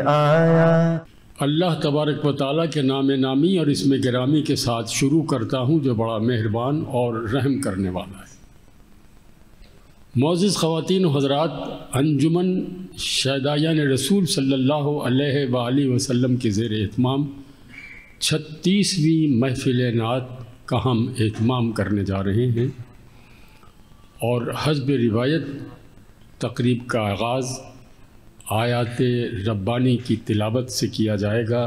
آیا۔ اللہ تبارک و تعالیٰ کے نام نامی اور اسم گرامی کے ساتھ شروع کرتا ہوں جو بڑا مہربان اور رحم کرنے والا ہے۔ معزز خواتین و حضرات، انجمن شہدایان رسول صلی اللہ علیہ وآلہ وسلم کے زیر اہتمام 36ویں محفل نعت کا ہم اہتمام کرنے جا رہے ہیں، اور حسب روایت تقریب کا آغاز آیات ربانی کی تلاوت سے کیا جائے گا۔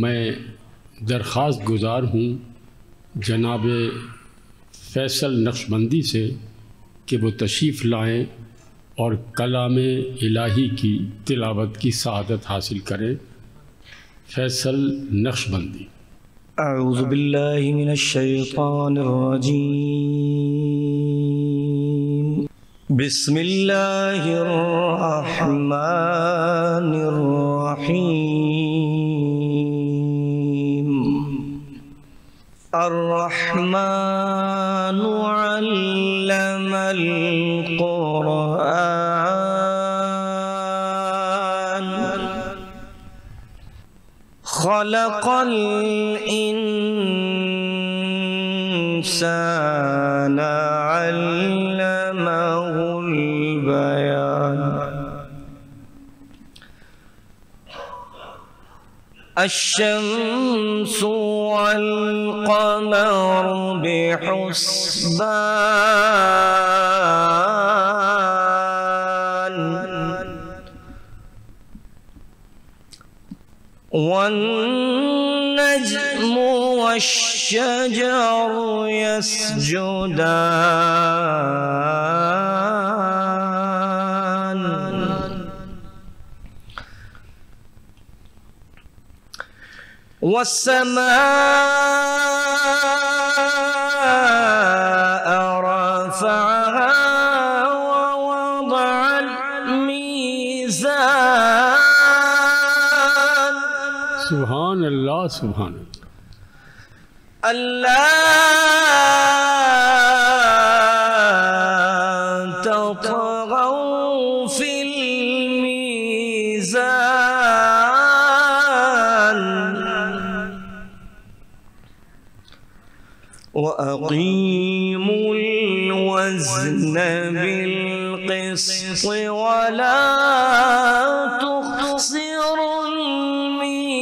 میں درخواست گزار ہوں جناب فیصل نقشبندی سے کہ وہ تشریف لائیں اور کلام الہی کی تلاوت کی سعادت حاصل کریں۔ فیصل نقشبندی۔ اعوذ باللہ من الشیطان الرجیم، بسم اللہ الرحمن الرحیم۔ الرحمن علم القرآن، خلق الإنسان علمه البيان، الشمس والقمر بحسبان، والنجم والشجر يسجدان، والسماء رفعها ووضع الميزان، سبحان اللہ سبحان اللہ۔ ألا تطغوا في الميزان، وأقيموا الوزن بالقسط ولا تخسروا الميزان۔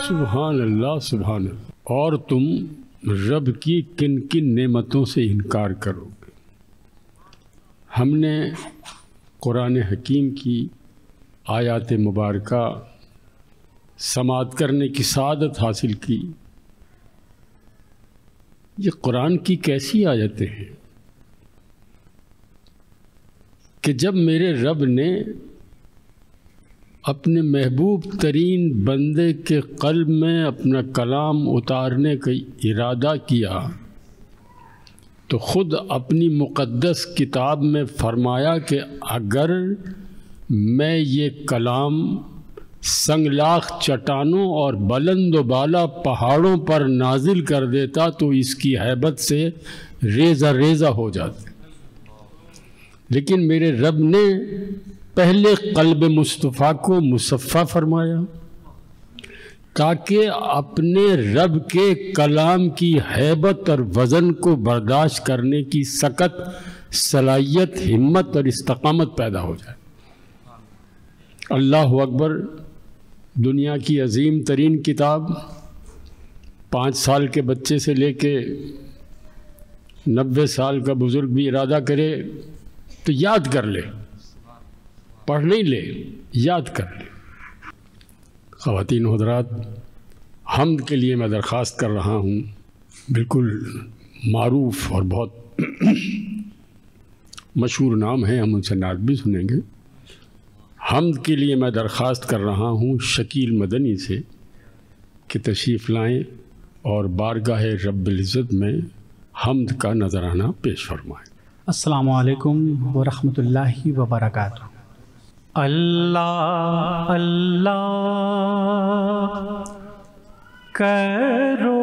سبحان اللہ سبحان اللہ۔ اور تم رب کی کن کن نعمتوں سے انکار کرو گے؟ ہم نے قرآن حکیم کی آیات مبارکہ سماعت کرنے کی سعادت حاصل کی۔ یہ قرآن کی کیسی آیتیں ہیں کہ جب میرے رب نے اپنے محبوب ترین بندے کے قلب میں اپنا کلام اتارنے کا ارادہ کیا تو خود اپنی مقدس کتاب میں فرمایا کہ اگر میں یہ کلام سنگلاخ چٹانوں اور بلند و بالا پہاڑوں پر نازل کر دیتا تو اس کی ہیبت سے ریزہ ریزہ ہو جاتے، لیکن میرے رب نے پہلے قلب مصطفیٰ کو مصفہ فرمایا تاکہ اپنے رب کے کلام کی ہیبت اور وزن کو برداشت کرنے کی سخت صلاحیت، ہمت اور استقامت پیدا ہو جائے۔ اللہ اکبر، دنیا کی عظیم ترین کتاب 5 سال کے بچے سے لے کے 90 سال کا بزرگ بھی ارادہ کرے تو یاد کر لے، پڑھ نہیں لے، یاد کر لے۔ خواتین و حضرات، حمد کے لیے میں درخواست کر رہا ہوں، بالکل معروف اور بہت مشہور نام ہے، ہم ان سے نعت بھی سنیں گے۔ حمد کے لیے میں درخواست کر رہا ہوں شکیل مدنی سے کہ تشریف لائیں اور بارگاہ رب العزت میں حمد کا نذرانہ پیش فرمائیں۔ السلام علیکم ورحمۃ اللہ وبرکاتہ۔ اللہ اللہ کرو،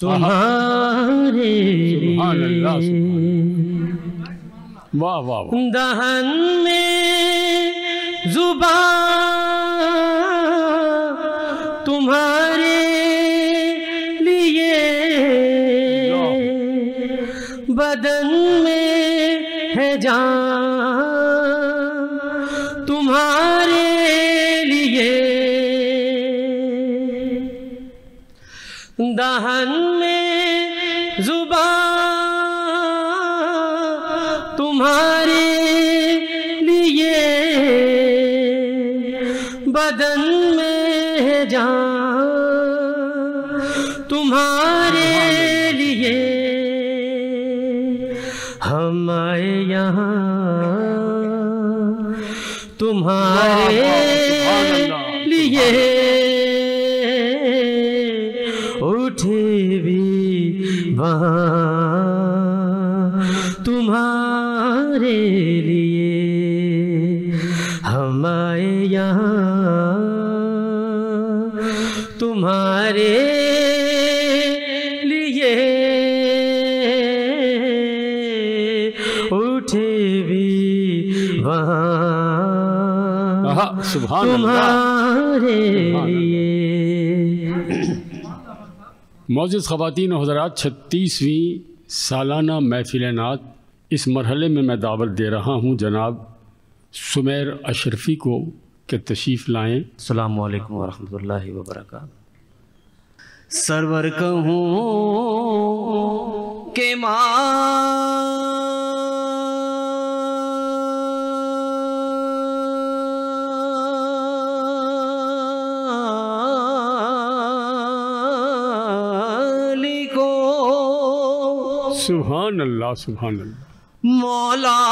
تمہارے سبحان اللہ، لیے واہ واہ واہ، دہن میں زبان تمہارے لیے بدن میں ہے جان تمہارے لیے دہن میں زبان تمہارے لیے بدن میں ہے جان تمہارے لیے ہم آئے یہاں تمہارے لیے اٹھے بھی وہاں تمہارے لیے ہم آئے یہاں تمہارے لیے اٹھے بھی وہاں سبحان اللہ۔ تمہارے لیے معزز خواتین و حضرات، 36ویں سالانہ محفل نعت اس مرحلے میں میں دعوت دے رہا ہوں جناب سمیر اشرفی کو کہ تشریف لائیں۔ السلام علیکم ورحمۃ اللہ وبرکاتہ۔ سرور کہوں کہ سبحان اللہ، سبحان اللہ، مولا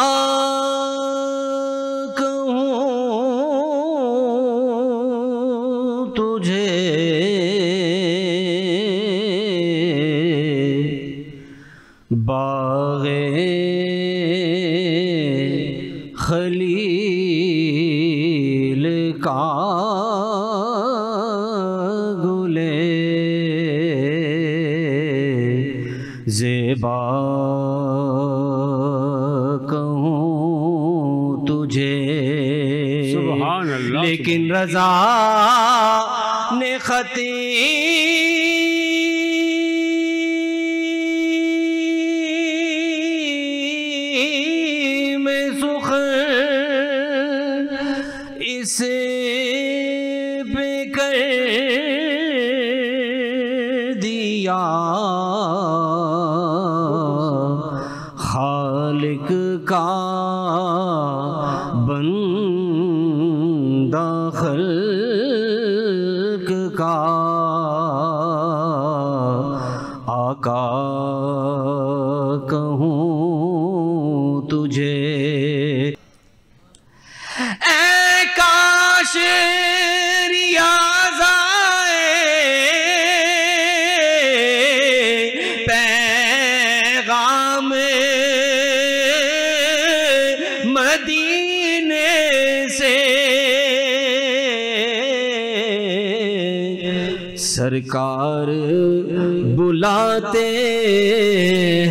کہوں تجھے باغ خلیل کا گلے زیبا کہوں تجھے، سبحان اللہ، لیکن رضا نے خطیم سخن اس پہ کر دیا خالق کا بندہ خلق کا آقا کہوں تجھے، اے کاش ریاض پیغام مدینے سے سرکار بلاتے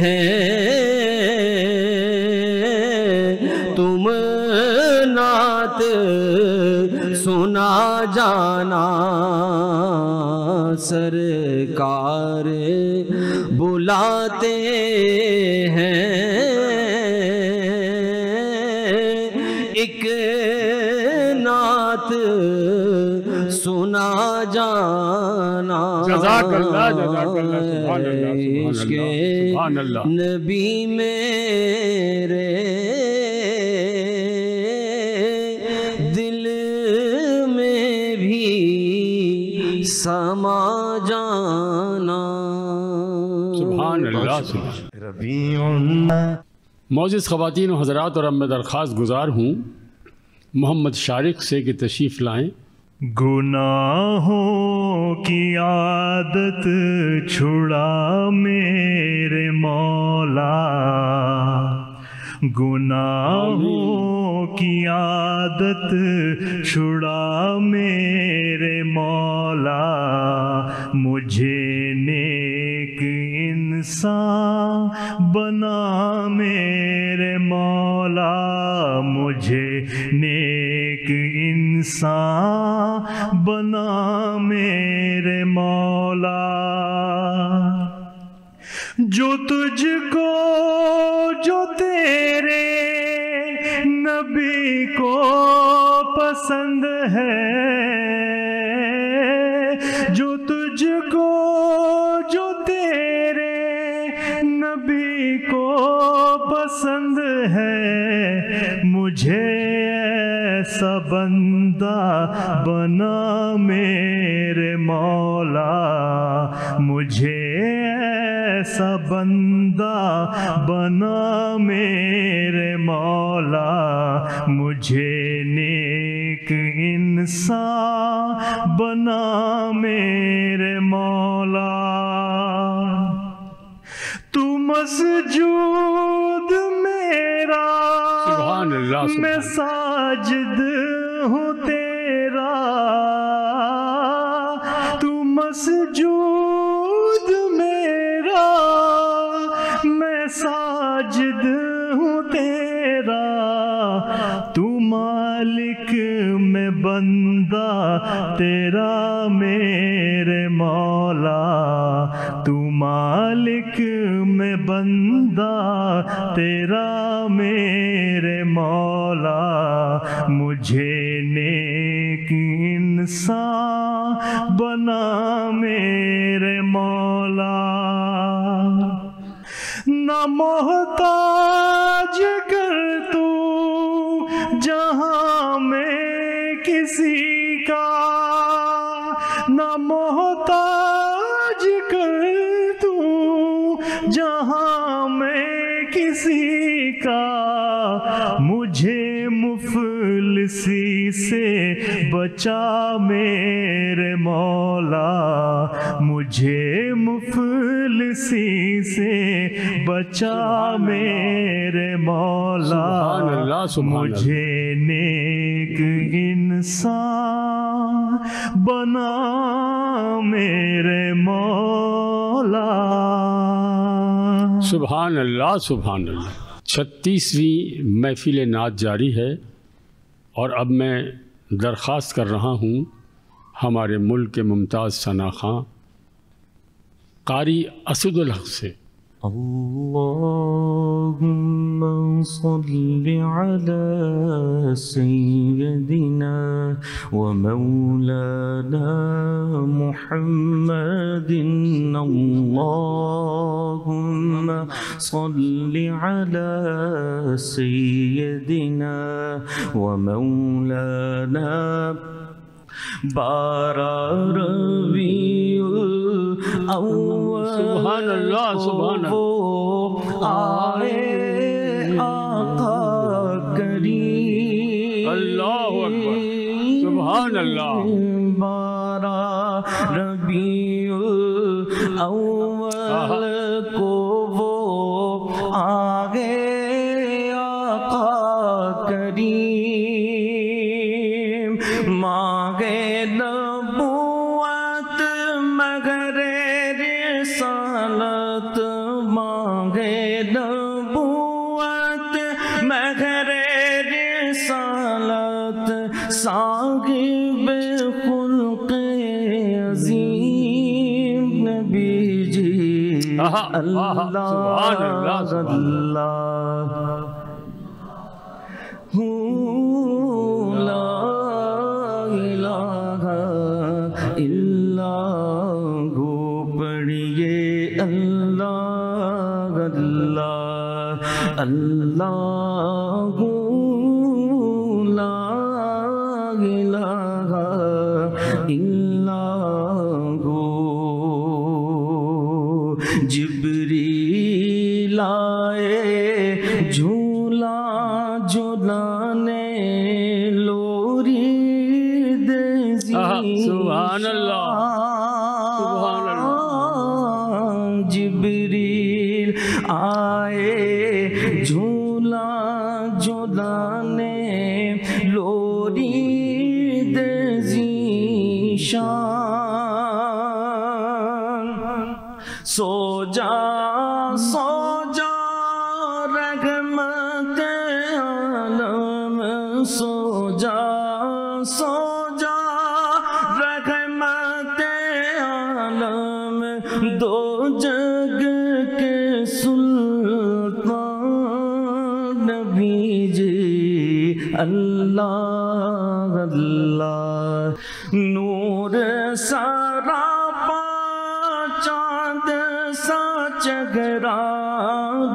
ہیں، تم نعت سنا جانا، سرکار بلاتے ہیں، ایک نعت سنا جانا، جزاک اللہ، جزاک اللہ، سبحان اللہ، عشق سبحان اللہ، نبی میرے دل میں بھی سما جانا، سبحان اللہ، سبحان اللہ۔ معزز خواتین و حضرات، اور اب میں درخواست گزار ہوں محمد شارق سے کہ تشریف لائیں۔ گناہوں کی عادت چھڑا میرے مولا، گناہوں کی عادت چھڑا میرے مولا، مجھے نیک انسان بنا میرے مولا، مجھے نیک انسان بنا میرے مولا، جو تجھ کو جو تیرے نبی کو پسند ہے، جو تجھ کو جو تیرے نبی کو پسند ہے، مجھے ایسا بندہ بنا میرے مولا، مجھے ایسا بندہ بنا میرے مولا، مجھے نیک انسان بنا میرے مولا، تو مسجود میرا سبحان اللہ، میں ساجد ہوں تیرا، تو مسجود میرا میں ساجد ہوں تیرا، تو مالک میں بندہ تیرا میرے مولا، تو مالک میں بندہ تیرا میرے مولا، مجھے نیک انسان بنا میرے مولا، نہ محتاج کر تو جہاں میں کسی کا، نہ محتاج کر تو جہاں میں کسی کا، مجھے مفلسی سے بچا میرے مولا، مجھے مفلسی سے بچا میرے مولا، مجھے نیک انسان بنا میرے مولا۔ سبحان اللہ، سبحان اللہ۔ 36ویں محفل نعت جاری ہے، اور اب میں درخواست کر رہا ہوں ہمارے ملک کے ممتاز ثنا خان قاری اسد الحق سے۔ اللهم صل على سيدنا ومولانا محمد، اللهم صل على سيدنا ومولانا بارہ ربیع الاول، سبحان اللہ، سبحان اللہ، آئے آقا کریم، اللہ اکبر، سبحان اللہ، بارہ ربیع الاول کو وہ آگے آقا کریم، مانگے نبوت مگر رسالت، مانگے نبوت مگر رسالت، صاحب خلق عظیم نبی جی، اللہ اللہ لا الہ الا ہو، پڑھیے اللہ اللہ اللہ، لا الہ الا ہو، جبریل آئے جھولا جھولانے، لوری سبحان اللہ، سبحان اللہ، جبریل آئے جھولا جھولانے، لوری ذیشان، سو جا سو جا رحمت عالم سو جا سو جا رحمت عالم دو جگ کے سلطان نبی جی اللہ اللہ نور سراپا چاند سا چہرہ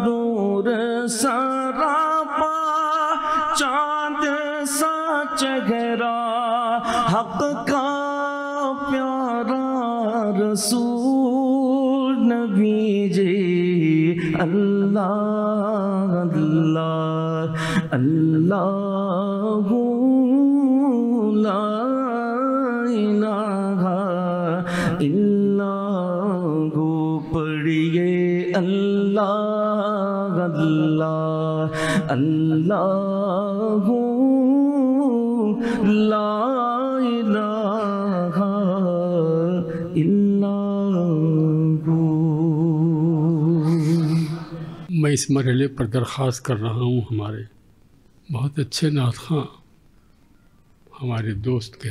نور سراپا چاند سا چہرہ حق کا پیارا رسول نبی جی اللہ اللہ اللہ لا الہ الا ہو پڑھیے اللہ اللہ اللہ لا الہ الا ہو۔ میں اس مرحلے پر درخواست کر رہا ہوں ہمارے بہت اچھے نعت خواں ہمارے دوست کے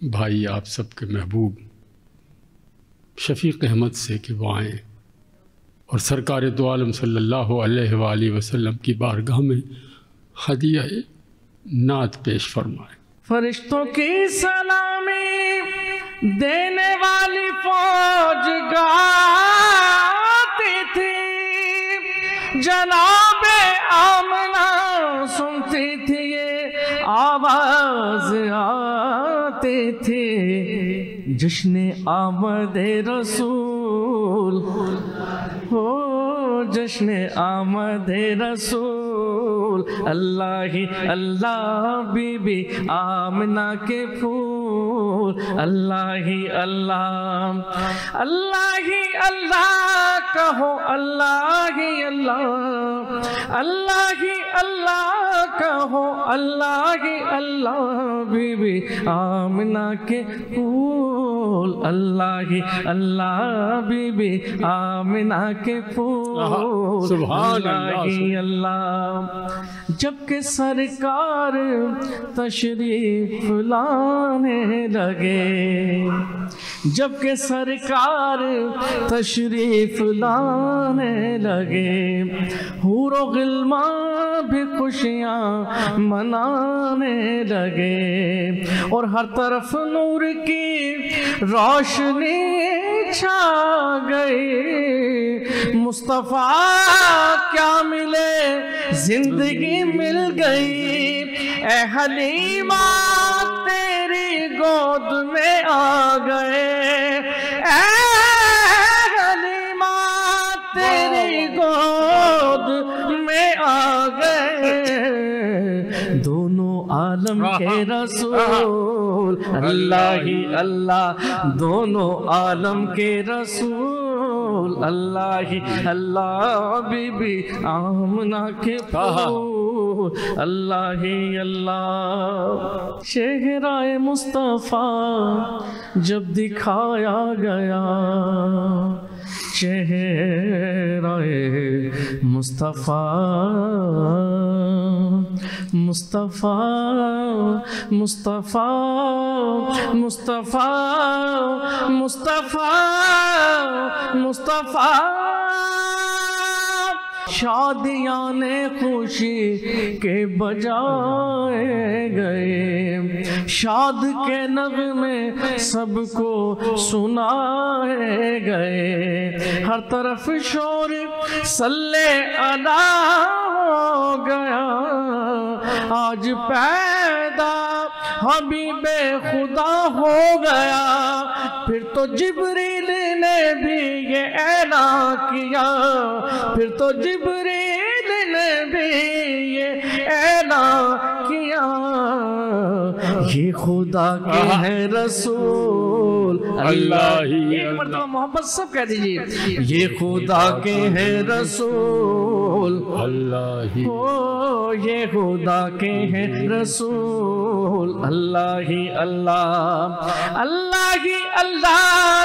بھائی آپ سب کے محبوب شفیق احمد سے کہ وہ آئیں اور سرکار دو عالم صلی اللہ علیہ وآلہ وسلم کی بارگاہ میں ہدیہ نعت پیش فرمائیں۔ فرشتوں کی سلامی دینے والی فوج گاتی تھی، جناب آمنہ سنتی تھی یہ آواز آتی تھی، جشن آمد رسول ہو جشن آمد رسول، اللہ ہی اللہ بی بی آمنہ کے پھول، اللہ ہی اللہ اللہ ہی اللہ کہو، اللہ ہی اللہ اللہ ہی اللہ کہو، اللہ ہی اللہ بی بی آمنہ کے پھول، اللہ ہی اللہ بی بی آمنہ کے پھول، اللہ ہی اللہ۔ جب کہ سرکار تشریف لانے لگے، جب کہ سرکار تشریف لانے لگے، حور و غلمان بھی خوشیاں منانے لگے، اور ہر طرف نور کی روشنی چھا گئی، مصطفیٰ کیا ملے زندگی مل گئی، اے حلیمہ تیری گود میں آ گئے، اے حلیمہ تیری گود میں آ گئے، دونوں عالم کے رسول، اللہ ہی اللہ دونوں عالم کے رسول، اللہ ہی اللہ بی بی آمنہ کے پھول، اللہ ہی اللہ۔ چہرہ مصطفیٰ جب دکھایا گیا، چہرہ مصطفیٰ مصطفیٰ مصطفیٰ مصطفیٰ مصطفیٰ مصطفیٰ، شادیاں خوشی کے بجائے گئے، شاد کے نغمے سب کو سنائے گئے، ہر طرف شور صلی اللہ ہو گیا، آج پیدا حبیب خدا ہو گیا، پھر تو جبریل نے بھی یہ اعلان کیا، پھر تو جبریل نے بھی یہ اعلان کیا، یہ خدا کے ہیں رسول، اللہ ہی ایک مرتبہ محبت سب کہہ دیجئے، یہ خدا کے ہیں رسول، اللہ ہی یہ خدا کے ہیں رسول، اللہ ہی اللہ اللہ ہی اللہ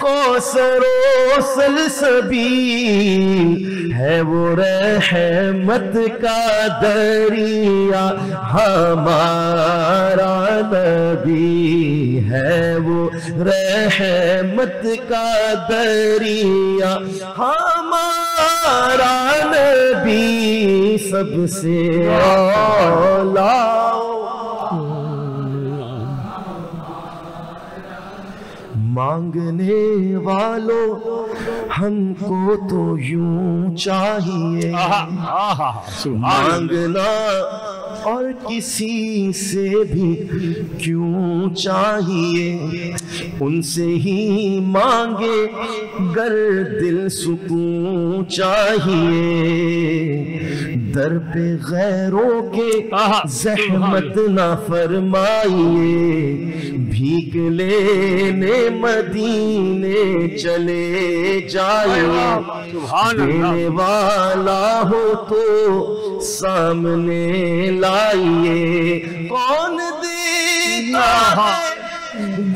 کوثر و سلسبیل ہے وہ رحمت کا دریا ہمارا نبی ہے وہ رحمت کا دریا ہمارا نبی سب سے اولا مانگنے والوں ہم کو تو یوں چاہیے مانگنا اور کسی سے بھی کیوں چاہیے ان سے ہی مانگے گر دل سکون چاہیے در پہ غیروں کے زحمت نہ فرمائیے بھیک لینے مدینے چلے جائیے دینے والا ہو تو سامنے لائیے کون دیتا ہے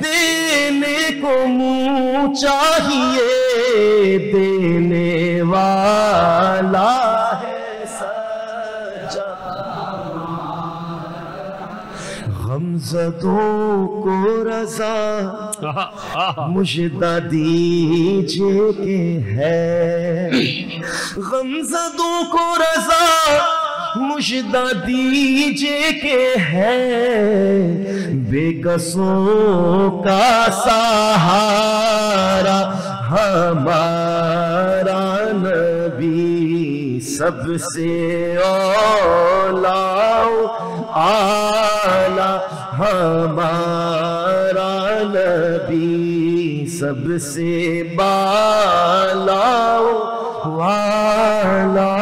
دینے کو منہ چاہیے دینے والا ہے سچا غمزدوں کو رضا مجدہ دیجئے کہ ہے غمزدوں کو رضا مجدہ دیجئے کہ ہے بے کسوں کا سہارا ہمارا نبی سب سے اولا اعلیٰ ہمارا نبی سب سے بالا والا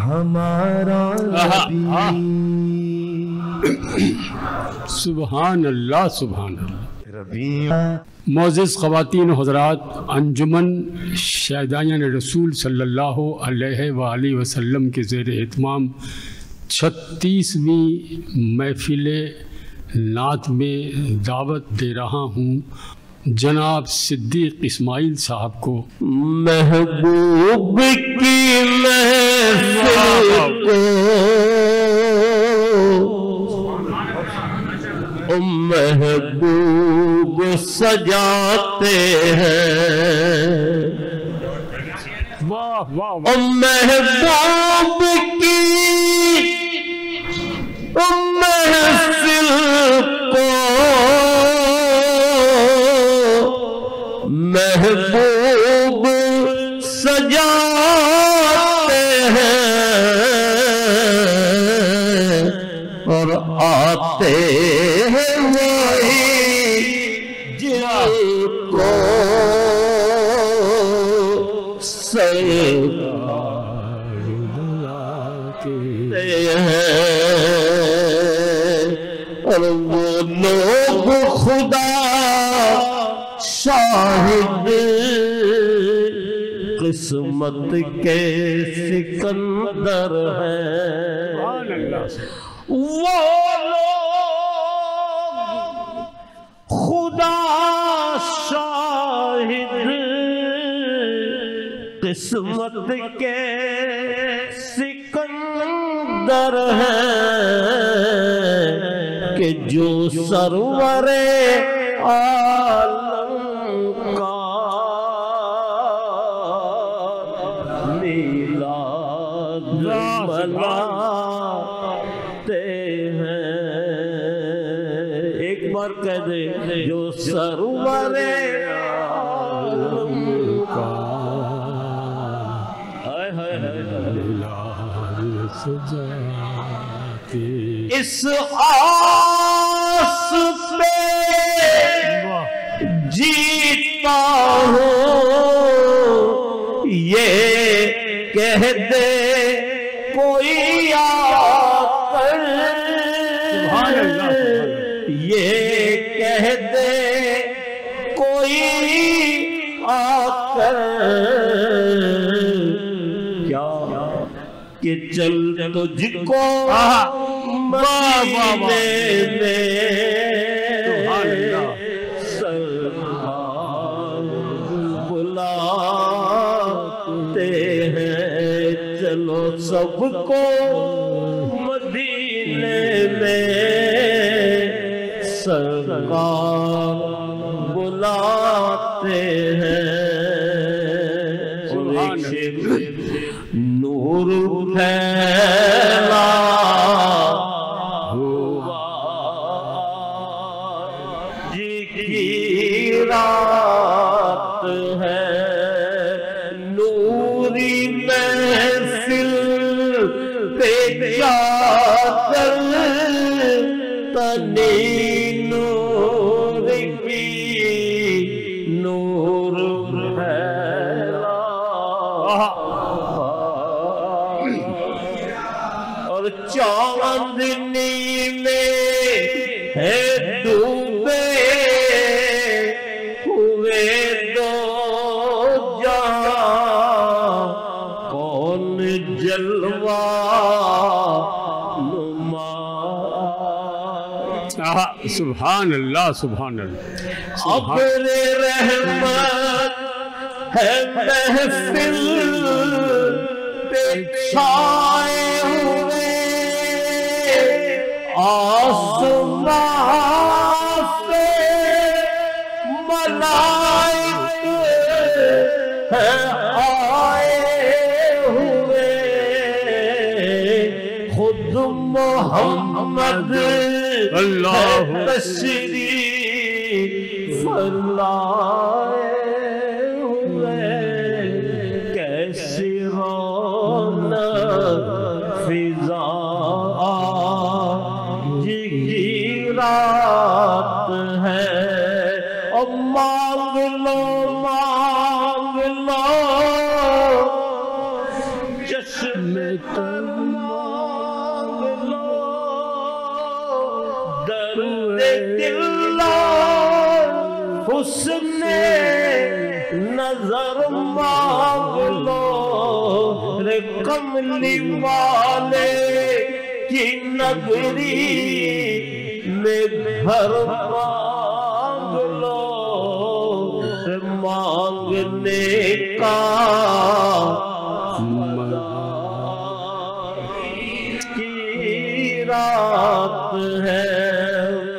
ہمارا نبی سبحان اللہ سبحان اللہ۔ ربیع معزز خواتین و حضرات، انجمن شہدائیان رسول صلی اللہ علیہ وآلہ وسلم کے زیر اہتمام 36ویں محفل نعت میں دعوت دے رہا ہوں جناب صدیق اسماعیل صاحب کو۔ محبوب کی محفل کو محبوب سجاتے ہیں واہ واہ واہ۔ محبوب کی محفل کو محبوب سجاتے ہیں اور آتے ہیں وہی جن کو اور وہ لوگ خدا شاہد قسمت کے سکندر ہیں وہ لوگ خدا شاہد قسمت کے سکندر ہیں کہ جو سرور عالم کا میلاد مناتے ہیں۔ ایک بار کہہ دے جو سرور عالم کا اس آس پہ جیتا ہوں یہ کہہ دے کوئی آ کر یہ کہہ دے کوئی آ کر کیا کہ چل تجھ کو مدینے میں سرکار ہیں چلو سب کو مدینے میں سرکار بلاتے ہیں نور پھیلا ہوا جی کی رات ہے نوری محفل پہ چادر تنی نور کی نور پھیلا اور چاندنی میں ہے ڈوبے ہوئے دو جہاں کون جلوہ نما سبحان اللہ سبحان اللہ ابر رحمت ہے محفل پہ چھائے ہوئے آسمان سے ملائکے ہیں آئے ہوئے خود محمد اللہ تشریف لائے ہوئے کیسی رونق فضا جی کی رات ہے اور مانگ لو چشم تر مانگ لو درد دل حسن نظر مانگ لو رے کملی والے کی نگری میں گھر مانگ لو مانگنے کا کی رات ہے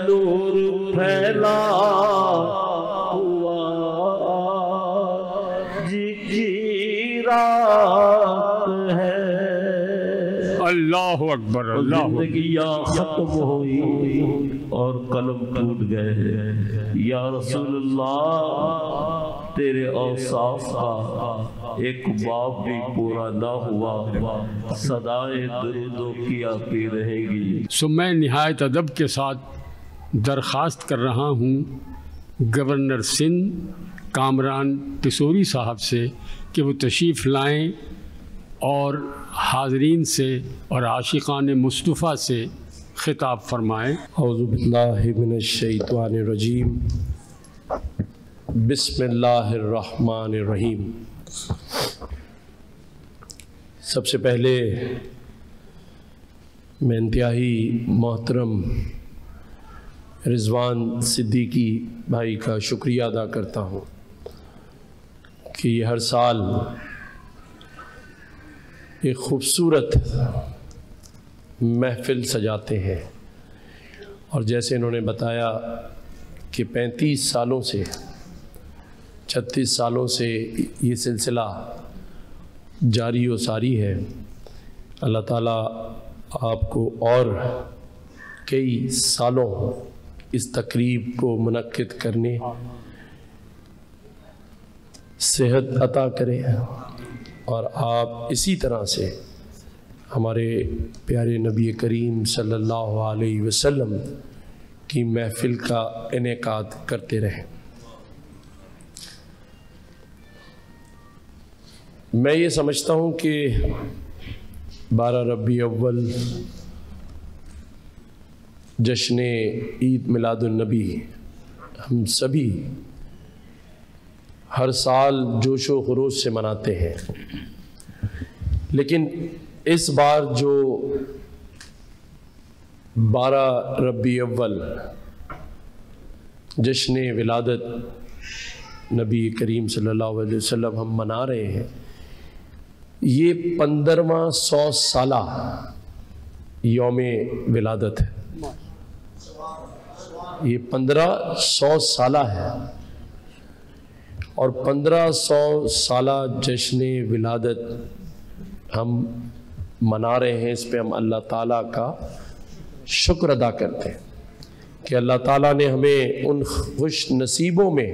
نور پھیلا ہوا جی کی رات ہے اللہ اکبر اللہ زندگیاں ختم ہوئی اور قلم ٹوٹ گئے یا رسول اللہ تیرے اوصاف کا ایک باب بھی پورا نہ ہوا صدائیں درودوں کی آتی رہے گی سو میں نہایت ادب کے ساتھ درخواست کر رہا ہوں گورنر سندھ کامران ٹسوری صاحب سے کہ وہ تشریف لائیں اور حاضرین سے اور عاشقان مصطفیٰ سے خطاب فرمائیں اعوذ باللہ من الشیطان الرجیم بسم اللہ الرحمن الرحیم سب سے پہلے میں انتہائی محترم رضوان صدیقی بھائی کا شکریہ ادا کرتا ہوں کہ یہ ہر سال ایک خوبصورت محفل سجاتے ہیں اور جیسے انہوں نے بتایا کہ 35 سالوں سے 36 سالوں سے یہ سلسلہ جاری و ساری ہے اللہ تعالیٰ آپ کو اور کئی سالوں اس تقریب کو منعقد کرنے صحت عطا کرے اور آپ اسی طرح سے ہمارے پیارے نبی کریم صلی اللہ علیہ وسلم کی محفل کا انعقاد کرتے رہیں۔ میں یہ سمجھتا ہوں کہ 12 ربیع اول جشن عید میلاد النبی ہم سبھی ہر سال جوش و خروش سے مناتے ہیں، لیکن اس بار جو 12 ربیع اول جشن ولادت نبی کریم صلی اللہ علیہ وسلم ہم منا رہے ہیں، یہ 15واں 100 سالہ یوم ولادت ہے، یہ 1500 سالہ ہے، اور 1500 سالہ جشن ولادت ہم منا رہے ہیں۔ اس پہ ہم اللہ تعالیٰ کا شکر ادا کرتے ہیں کہ اللہ تعالیٰ نے ہمیں ان خوش نصیبوں میں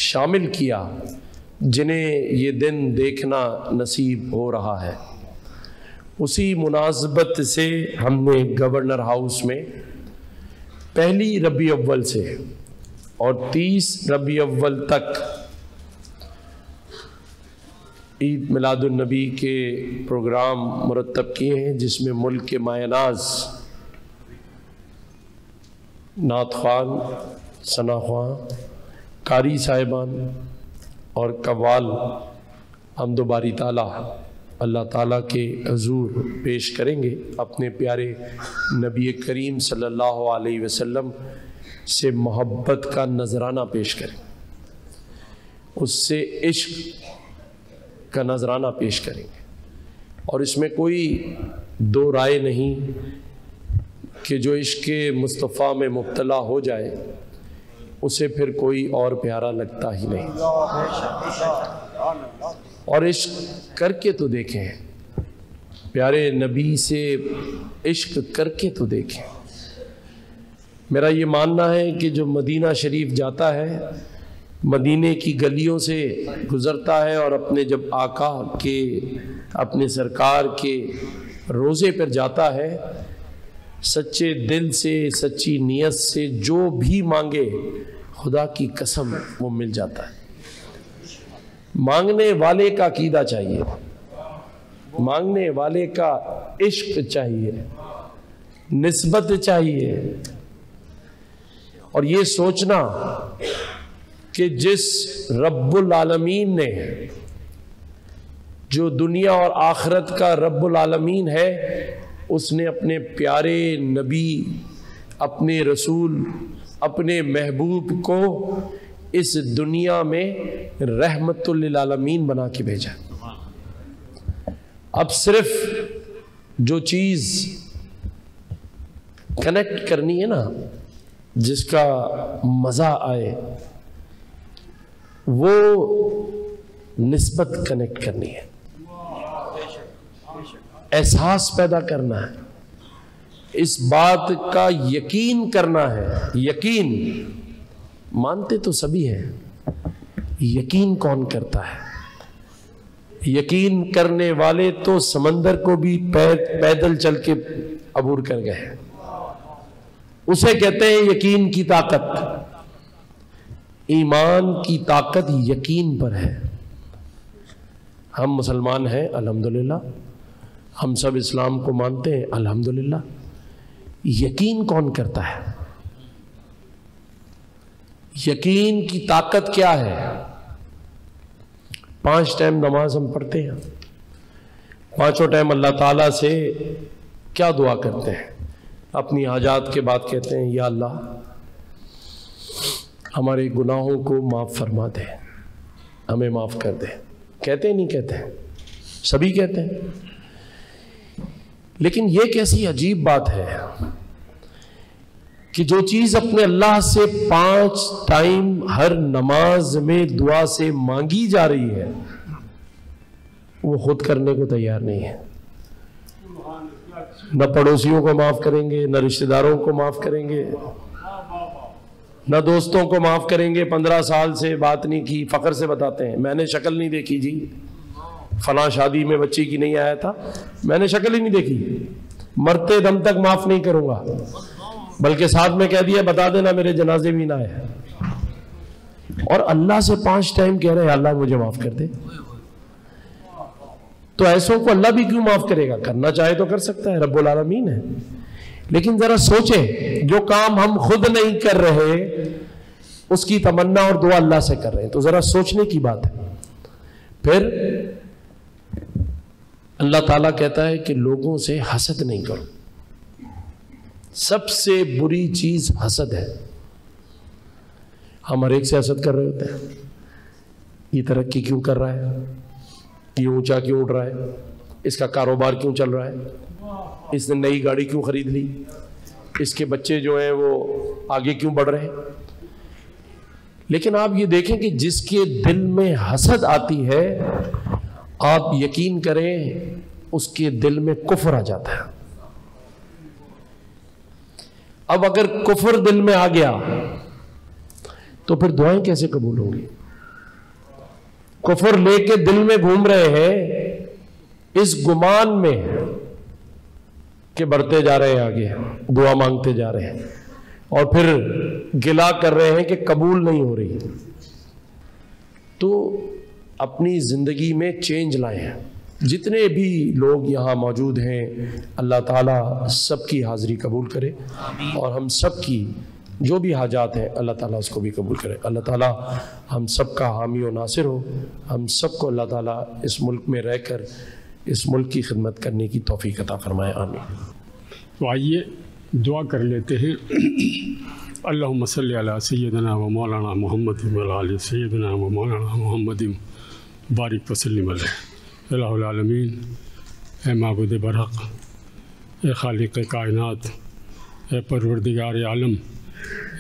شامل کیا جنہیں یہ دن دیکھنا نصیب ہو رہا ہے۔ اسی مناسبت سے ہم نے گورنر ہاؤس میں 1 ربیع اول سے اور 30 ربیع اول تک عید میلاد النبی کے پروگرام مرتب کیے ہیں، جس میں ملک کے مایہ ناز نعت خوان، ثنا خواں، قاری صاحبان اور قوال حمد و باری تعالیٰ اللہ تعالیٰ کے حضور پیش کریں گے، اپنے پیارے نبی کریم صلی اللہ علیہ وسلم سے محبت کا نذرانہ پیش کریں، اس سے عشق کا نذرانہ پیش کریں گے، اور اس میں کوئی دو رائے نہیں کہ جو عشق مصطفیٰ میں مبتلا ہو جائے اسے پھر کوئی اور پیارا لگتا ہی نہیں، اور عشق کر کے تو دیکھیں، پیارے نبی سے عشق کر کے تو دیکھیں۔ میرا یہ ماننا ہے کہ جو مدینہ شریف جاتا ہے، مدینے کی گلیوں سے گزرتا ہے اور اپنے جب آقا کے، اپنے سرکار کے روزے پر جاتا ہے، سچے دل سے، سچی نیت سے جو بھی مانگے خدا کی قسم وہ مل جاتا ہے۔ مانگنے والے کا عقیدہ چاہیے، مانگنے والے کا عشق چاہیے، نسبت چاہیے، اور یہ سوچنا کہ جس رب العالمین نے، جو دنیا اور آخرت کا رب العالمین ہے، اس نے اپنے پیارے نبی، اپنے رسول، اپنے محبوب کو اس دنیا میں رحمت للعالمین بنا کے بھیجا۔ اب صرف جو چیز کنیکٹ کرنی ہے نا، جس کا مزہ آئے، وہ نسبت کنیکٹ کرنی ہے، احساس پیدا کرنا ہے، اس بات کا یقین کرنا ہے۔ یقین مانتے تو سبھی ہیں، یقین کون کرتا ہے؟ یقین کرنے والے تو سمندر کو بھی پیدل چل کے عبور کر گئے، اسے کہتے ہیں یقین کی طاقت۔ ایمان کی طاقت یقین پر ہے۔ ہم مسلمان ہیں الحمدللہ، ہم سب اسلام کو مانتے ہیں الحمدللہ، یقین کون کرتا ہے؟ یقین کی طاقت کیا ہے؟ 5 ٹائم نماز ہم پڑھتے ہیں، 5 ٹائم اللہ تعالیٰ سے کیا دعا کرتے ہیں؟ اپنی حاجات کے بعد کہتے ہیں یا اللہ ہمارے گناہوں کو معاف فرما دے، ہمیں معاف کر دے۔ کہتے نہیں کہتے ہیں؟ سبھی کہتے ہیں۔ لیکن یہ کیسی عجیب بات ہے کہ جو چیز اپنے اللہ سے 5 ٹائم ہر نماز میں دعا سے مانگی جا رہی ہے، وہ خود کرنے کو تیار نہیں ہے۔ نہ پڑوسیوں کو معاف کریں گے، نہ رشتہ داروں کو معاف کریں گے، نہ دوستوں کو معاف کریں گے۔ 15 سال سے بات نہیں کی، فخر سے بتاتے ہیں میں نے شکل نہیں دیکھی جی، فلاں شادی میں بچی کی نہیں آیا تھا، میں نے شکل ہی نہیں دیکھی، مرتے دم تک معاف نہیں کروں گا، بلکہ ساتھ میں کہہ دیا بتا دینا میرے جنازے بھی نہ آئے۔ اور اللہ سے 5 ٹائم کہہ رہے ہیں اللہ مجھے معاف کر دے۔ تو ایسوں کو اللہ بھی کیوں معاف کرے گا؟ کرنا چاہے تو کر سکتا ہے، رب العالمین ہے۔ لیکن ذرا سوچیں، جو کام ہم خود نہیں کر رہے اس کی تمنا اور دعا اللہ سے کر رہے ہیں، تو ذرا سوچنے کی بات ہے۔ پھر اللہ تعالیٰ کہتا ہے کہ لوگوں سے حسد نہیں کرو۔ سب سے بری چیز حسد ہے۔ ہم ہر ایک سے حسد کر رہے ہوتے ہیں، یہ ترقی کیوں کر رہا ہے، یہ اونچا کیوں اٹھ رہا ہے، اس کا کاروبار کیوں چل رہا ہے، اس نے نئی گاڑی کیوں خرید لی، اس کے بچے جو ہیں وہ آگے کیوں بڑھ رہے ہیں۔ لیکن آپ یہ دیکھیں کہ جس کے دل میں حسد آتی ہے، آپ یقین کریں اس کے دل میں کفر آ جاتا ہے۔ اب اگر کفر دل میں آ گیا تو پھر دعائیں کیسے قبول ہوں گی؟ کفر لے کے دل میں گھوم رہے ہیں اس گمان میں کہ بڑھتے جا رہے ہیں، آگے دعا مانگتے جا رہے ہیں، اور پھر گلا کر رہے ہیں کہ قبول نہیں ہو رہی۔ تو اپنی زندگی میں چینج لائیں ہیں۔ جتنے بھی لوگ یہاں موجود ہیں، اللہ تعالیٰ سب کی حاضری قبول کرے، اور ہم سب کی جو بھی حاجات ہیں اللہ تعالیٰ اس کو بھی قبول کرے۔ اللہ تعالیٰ ہم سب کا حامی و ناصر ہو، ہم سب کو اللہ تعالیٰ اس ملک میں رہ کر اس ملک کی خدمت کرنے کی توفیق عطا فرمائے، آمین۔ تو آئیے دعا کر لیتے ہیں۔ اللہم صلی علی سیدنا و مولانا محمد و علی سیدنا و مولانا محمد بارک وسلم علیہ۔ الہ العالمین، اے معبود برحق، اے خالق کائنات، اے پروردگار عالم،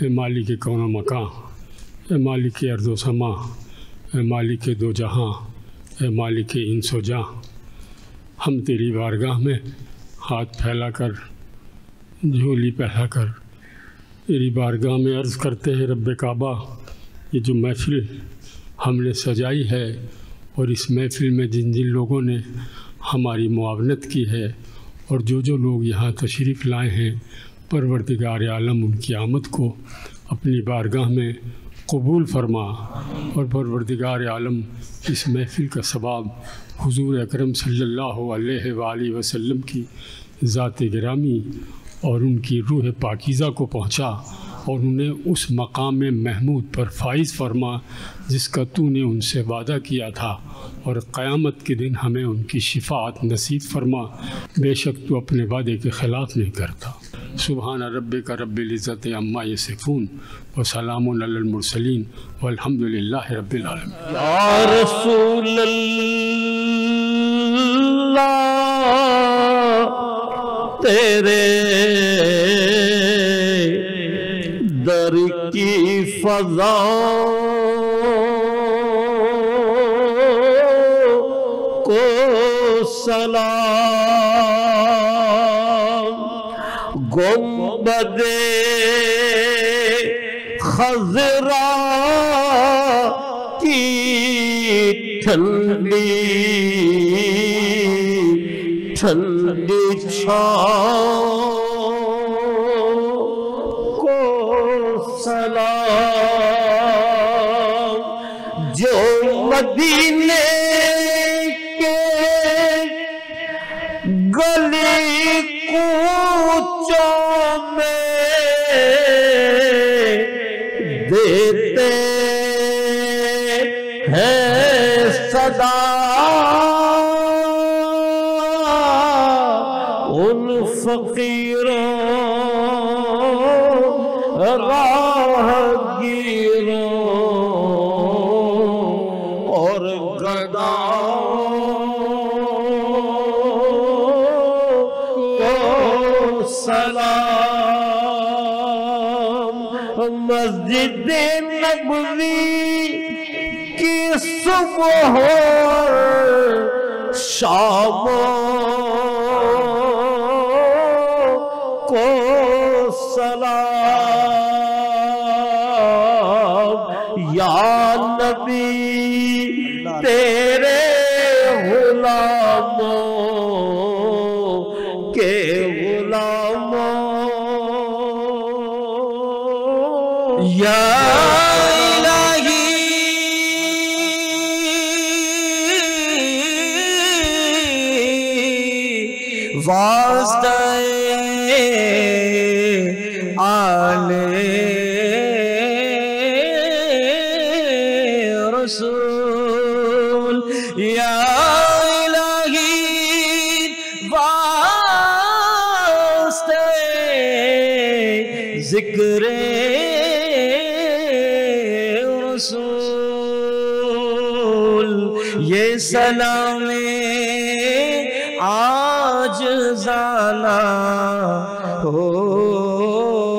اے مالک کون و مکان، اے مالک ارض و سما، اے مالک دو جہاں، اے مالک انس و جاں، ہم تیری بارگاہ میں ہاتھ پھیلا کر، جھولی پہلا کر تیری بارگاہ میں عرض کرتے ہیں، رب کعبہ، یہ جو محفل ہم نے سجائی ہے اور اس محفل میں جن جن لوگوں نے ہماری معاونت کی ہے اور جو لوگ یہاں تشریف لائے ہیں، پروردگار عالم ان کی آمد کو اپنی بارگاہ میں قبول فرما، اور پروردگار عالم اس محفل کا ثواب حضور اکرم صلی اللہ علیہ وآلہ وسلم کی ذات گرامی اور ان کی روح پاکیزہ کو پہنچا، اور انہیں اس مقام محمود پر فائز فرما جس کا تو نے ان سے وعدہ کیا تھا، اور قیامت کے دن ہمیں ان کی شفاعت نصیب فرما، بے شک تو اپنے وعدے کے خلاف نہیں کرتا۔ سبحان ربک رب العزت عما یصفون وسلام علی المرسلین والحمد للہ رب العالمین۔ یا رسول اللہ تیرے در کی فضا کو سلام، گنبد خضرا کی ٹھنڈی ٹھنڈی چھاؤں کو سلام، جو مدینے کے گلی کوچوں میں دیتے ہیں صدا، ان فقیروں راہ گیروں اور گداؤں کو سلام، مسجد نبوی کی صبح اور شام کو سلام، یا نبی تیرے غلاموں کے غلاموں، یا واسطہ آلے رسول، یا الہی واسطہ ذکر رسول، یہ سلام آجزانہ ہو